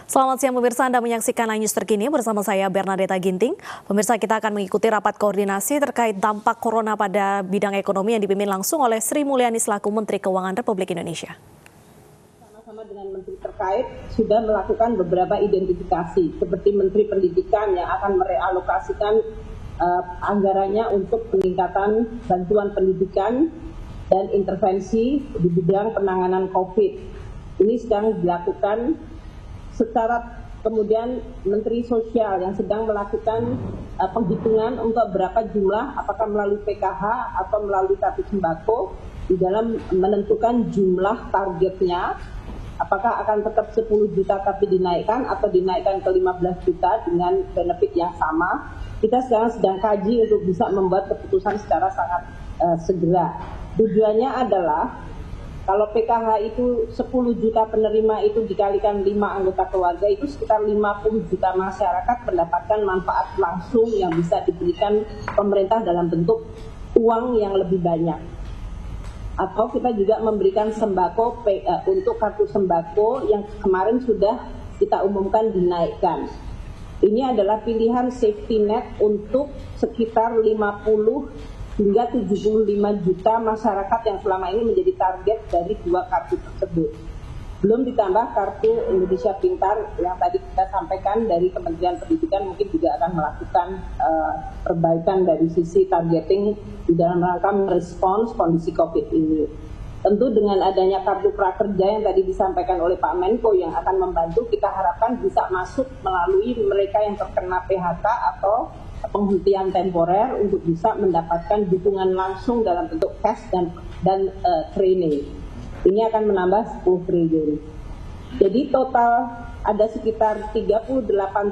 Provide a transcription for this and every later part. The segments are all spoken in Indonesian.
Selamat siang pemirsa, Anda menyaksikan Line News terkini bersama saya Bernadetta Ginting. Pemirsa, kita akan mengikuti rapat koordinasi terkait dampak corona pada bidang ekonomi yang dipimpin langsung oleh Sri Mulyani selaku Menteri Keuangan Republik Indonesia. Sama-sama dengan menteri terkait sudah melakukan beberapa identifikasi, seperti Menteri Pendidikan yang akan merealokasikan anggarannya untuk peningkatan bantuan pendidikan dan intervensi di bidang penanganan COVID. Ini sedang dilakukan. Kemudian Menteri Sosial yang sedang melakukan penghitungan untuk berapa jumlah, apakah melalui PKH atau melalui kartu sembako, di dalam menentukan jumlah targetnya, apakah akan tetap 10 juta tapi dinaikkan atau dinaikkan ke 15 juta dengan benefit yang sama. Kita sekarang sedang kaji untuk bisa membuat keputusan secara sangat segera. Tujuannya adalah kalau PKH itu 10 juta penerima itu dikalikan 5 anggota keluarga, itu sekitar 50 juta masyarakat mendapatkan manfaat langsung yang bisa diberikan pemerintah dalam bentuk uang yang lebih banyak. Atau kita juga memberikan sembako untuk kartu sembako yang kemarin sudah kita umumkan dinaikkan. Ini adalah pilihan safety net untuk sekitar 50 hingga 75 juta masyarakat yang selama ini menjadi target dari 2 kartu tersebut. Belum ditambah kartu Indonesia Pintar yang tadi kita sampaikan dari Kementerian Pendidikan mungkin juga akan melakukan perbaikan dari sisi targeting di dalam rangka merespons kondisi COVID ini. Tentu dengan adanya kartu prakerja yang tadi disampaikan oleh Pak Menko yang akan membantu, kita harapkan bisa masuk melalui mereka yang terkena PHK atau penghentian temporer untuk bisa mendapatkan dukungan langsung dalam bentuk cash dan training. Ini akan menambah 10 triliun. Jadi total ada sekitar 38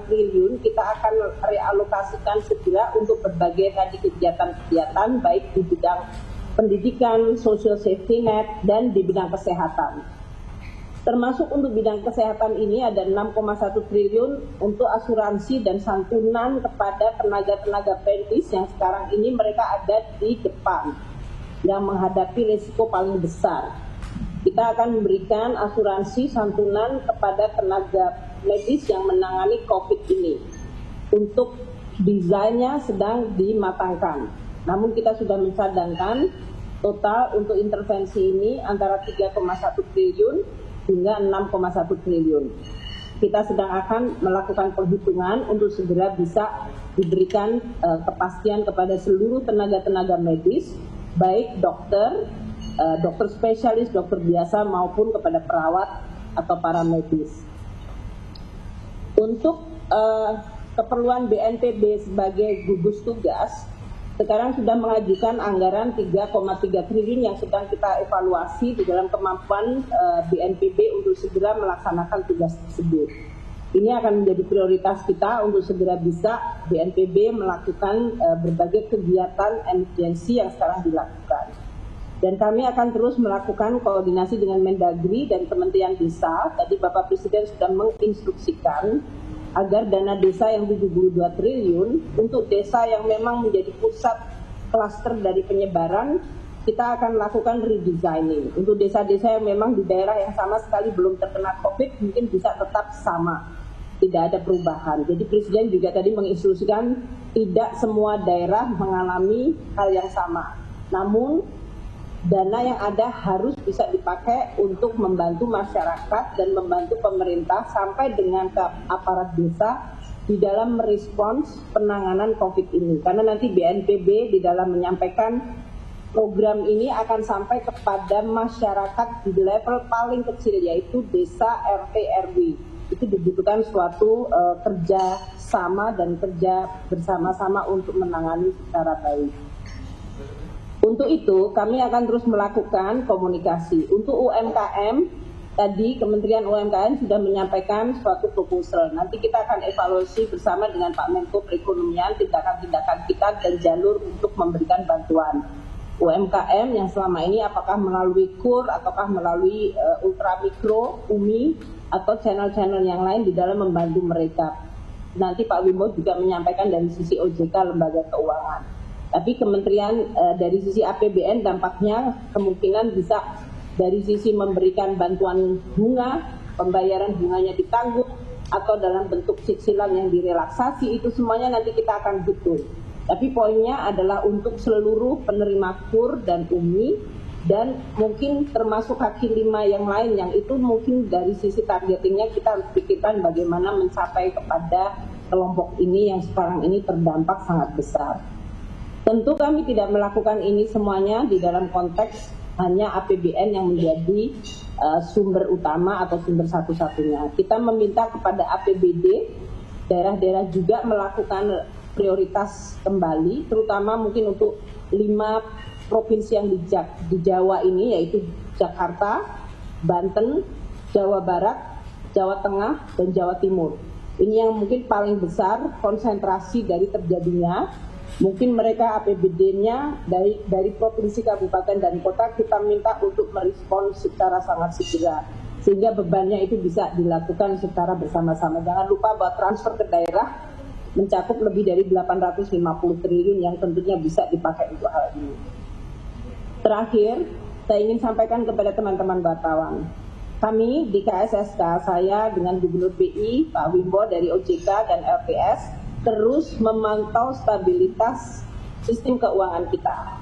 triliun kita akan realokasikan segera untuk berbagai tadi kegiatan-kegiatan baik di bidang pendidikan, social safety net, dan di bidang kesehatan. Termasuk untuk bidang kesehatan ini ada 6,1 triliun untuk asuransi dan santunan kepada tenaga-tenaga medis yang sekarang ini mereka ada di depan yang menghadapi risiko paling besar. Kita akan memberikan asuransi santunan kepada tenaga medis yang menangani COVID ini. Untuk desainnya sedang dimatangkan. Namun kita sudah mencadangkan total untuk intervensi ini antara 3,1 triliun hingga 6,1 triliun. Kita sedang akan melakukan penghitungan untuk segera bisa diberikan kepastian kepada seluruh tenaga-tenaga medis, baik dokter, dokter spesialis, dokter biasa maupun kepada perawat atau para medis. Untuk keperluan BNPB sebagai gugus tugas, sekarang sudah mengajukan anggaran 3,3 triliun yang sedang kita evaluasi di dalam kemampuan BNPB untuk segera melaksanakan tugas tersebut. Ini akan menjadi prioritas kita untuk segera bisa BNPB melakukan berbagai kegiatan emergensi yang sekarang dilakukan. Dan kami akan terus melakukan koordinasi dengan Mendagri dan Kementerian Desa. Tadi Bapak Presiden sudah menginstruksikan agar dana desa yang 72 triliun untuk desa yang memang menjadi pusat klaster dari penyebaran, kita akan lakukan redesigning. Untuk desa-desa yang memang di daerah yang sama sekali belum terkena COVID, mungkin bisa tetap sama, tidak ada perubahan. Jadi Presiden juga tadi menginstruksikan tidak semua daerah mengalami hal yang sama. Namun dana yang ada harus bisa dipakai untuk membantu masyarakat dan membantu pemerintah sampai dengan ke aparat desa di dalam merespons penanganan COVID ini. Karena nanti BNPB di dalam menyampaikan program ini akan sampai kepada masyarakat di level paling kecil, yaitu desa, RT, RW. Itu dibutuhkan suatu kerja sama dan kerja bersama-sama untuk menangani secara baik. Untuk itu, kami akan terus melakukan komunikasi. Untuk UMKM, tadi Kementerian UMKM sudah menyampaikan suatu proposal. Nanti kita akan evaluasi bersama dengan Pak Menko Perekonomian, tindakan-tindakan kita dan jalur untuk memberikan bantuan. UMKM yang selama ini apakah melalui KUR, ataukah melalui ultramikro, UMI, atau channel-channel yang lain di dalam membantu mereka. Nanti Pak Wimbo juga menyampaikan dari sisi OJK, Lembaga Keuangan. Tapi kementerian dari sisi APBN dampaknya kemungkinan bisa dari sisi memberikan bantuan bunga pembayaran bunganya ditanggung, atau dalam bentuk cicilan yang direlaksasi, itu semuanya nanti kita akan hitung. Tapi poinnya adalah untuk seluruh penerima KUR dan UMI, dan mungkin termasuk kaki lima yang lain, yang itu mungkin dari sisi targetingnya kita harus pikirkan bagaimana mencapai kepada kelompok ini yang sekarang ini terdampak sangat besar. Tentu kami tidak melakukan ini semuanya di dalam konteks hanya APBN yang menjadi sumber utama atau sumber satu-satunya. Kita meminta kepada APBD, daerah-daerah juga melakukan prioritas kembali, terutama mungkin untuk 5 provinsi yang di Jawa ini, yaitu Jakarta, Banten, Jawa Barat, Jawa Tengah, dan Jawa Timur. Ini yang mungkin paling besar konsentrasi dari terjadinya. Mungkin mereka APBD-nya dari provinsi, kabupaten, dan kota kita minta untuk merespon secara sangat segera, sehingga bebannya itu bisa dilakukan secara bersama-sama. Jangan lupa bahwa transfer ke daerah mencakup lebih dari 850 triliun yang tentunya bisa dipakai untuk hal ini. Terakhir, saya ingin sampaikan kepada teman-teman wartawan. Kami di KSSK, saya dengan Gubernur BI, Pak Wimbo dari OJK dan LPS, terus memantau stabilitas sistem keuangan kita.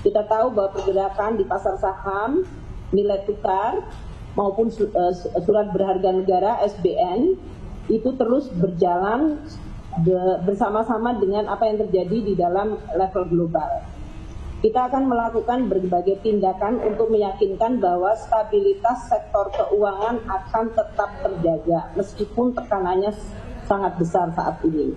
Kita tahu bahwa pergerakan di pasar saham, nilai tukar, maupun surat berharga negara (SBN) itu terus berjalan bersama-sama dengan apa yang terjadi di dalam level global. Kita akan melakukan berbagai tindakan untuk meyakinkan bahwa stabilitas sektor keuangan akan tetap terjaga meskipun tekanannya sangat besar saat ini.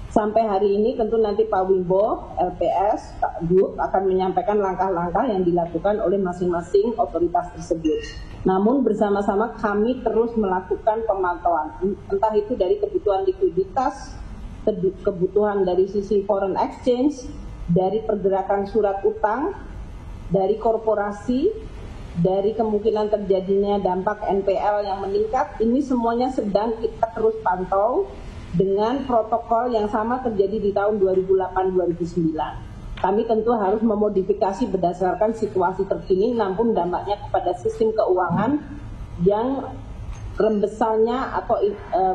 Sampai hari ini tentu nanti Pak Wimbo, LPS, Pak Gub akan menyampaikan langkah-langkah yang dilakukan oleh masing-masing otoritas tersebut. Namun bersama-sama kami terus melakukan pemantauan, entah itu dari kebutuhan likuiditas, kebutuhan dari sisi foreign exchange, dari pergerakan surat utang, dari korporasi, dari kemungkinan terjadinya dampak NPL yang meningkat. Ini semuanya sedang kita terus pantau dengan protokol yang sama terjadi di tahun 2008-2009. Kami tentu harus memodifikasi berdasarkan situasi terkini, namun dampaknya kepada sistem keuangan yang rembesannya atau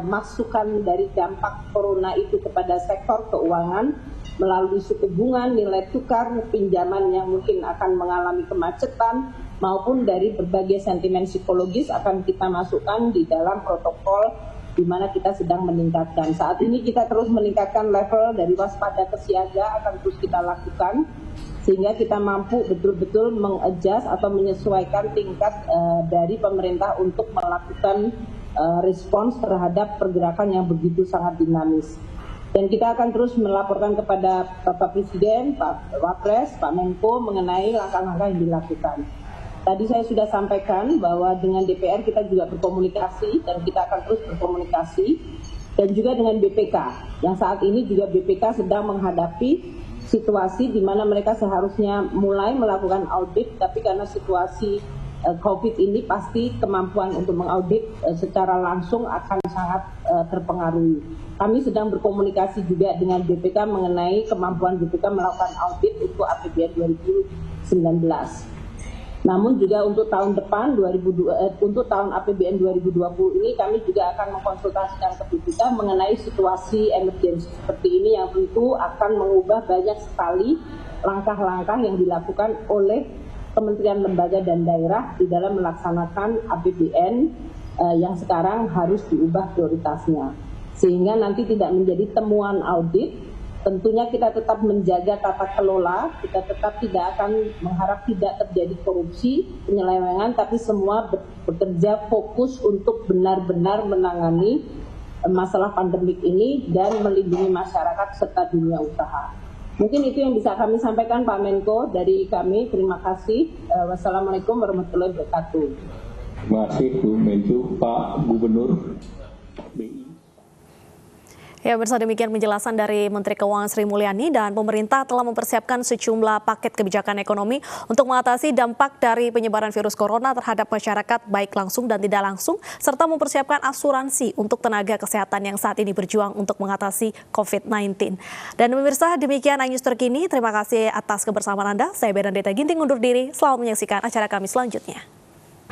masukan dari dampak corona itu kepada sektor keuangan melalui suku bunga, nilai tukar, pinjaman yang mungkin akan mengalami kemacetan, maupun dari berbagai sentimen psikologis akan kita masukkan di dalam protokol di mana kita sedang meningkatkan. Saat ini kita terus meningkatkan level dari waspada ke siaga, akan terus kita lakukan sehingga kita mampu betul-betul mengadjust atau menyesuaikan tingkat dari pemerintah untuk melakukan respons terhadap pergerakan yang begitu sangat dinamis. Dan kita akan terus melaporkan kepada Bapak Presiden, Pak Wapres, Pak Menko mengenai langkah-langkah yang dilakukan. Tadi saya sudah sampaikan bahwa dengan DPR kita juga berkomunikasi dan kita akan terus berkomunikasi, dan juga dengan BPK yang saat ini juga BPK sedang menghadapi situasi di mana mereka seharusnya mulai melakukan audit, tapi karena situasi COVID ini pasti kemampuan untuk mengaudit secara langsung akan sangat terpengaruhi. Kami sedang berkomunikasi juga dengan BPK mengenai kemampuan BPK melakukan audit untuk APBN 2019. Namun juga untuk tahun depan, untuk tahun APBN 2020 ini kami juga akan mengkonsultasikan ke BPK mengenai situasi emergensi seperti ini yang tentu akan mengubah banyak sekali langkah-langkah yang dilakukan oleh kementerian, lembaga, dan daerah di dalam melaksanakan APBN yang sekarang harus diubah prioritasnya. Sehingga nanti tidak menjadi temuan audit. Tentunya kita tetap menjaga tata kelola, kita tetap tidak akan mengharap tidak terjadi korupsi, penyelewengan, tapi semua bekerja fokus untuk benar-benar menangani masalah pandemik ini dan melindungi masyarakat serta dunia usaha. Mungkin itu yang bisa kami sampaikan Pak Menko dari kami. Terima kasih. Wassalamualaikum warahmatullahi wabarakatuh. Terima kasih Bu Menko, Pak Gubernur BI. Ya, bersama demikian penjelasan dari Menteri Keuangan Sri Mulyani, dan pemerintah telah mempersiapkan sejumlah paket kebijakan ekonomi untuk mengatasi dampak dari penyebaran virus corona terhadap masyarakat baik langsung dan tidak langsung, serta mempersiapkan asuransi untuk tenaga kesehatan yang saat ini berjuang untuk mengatasi COVID-19. Dan pemirsa, demikian iNews terkini. Terima kasih atas kebersamaan Anda. Saya Bernadeta Ginting undur diri. Selamat menyaksikan acara kami selanjutnya.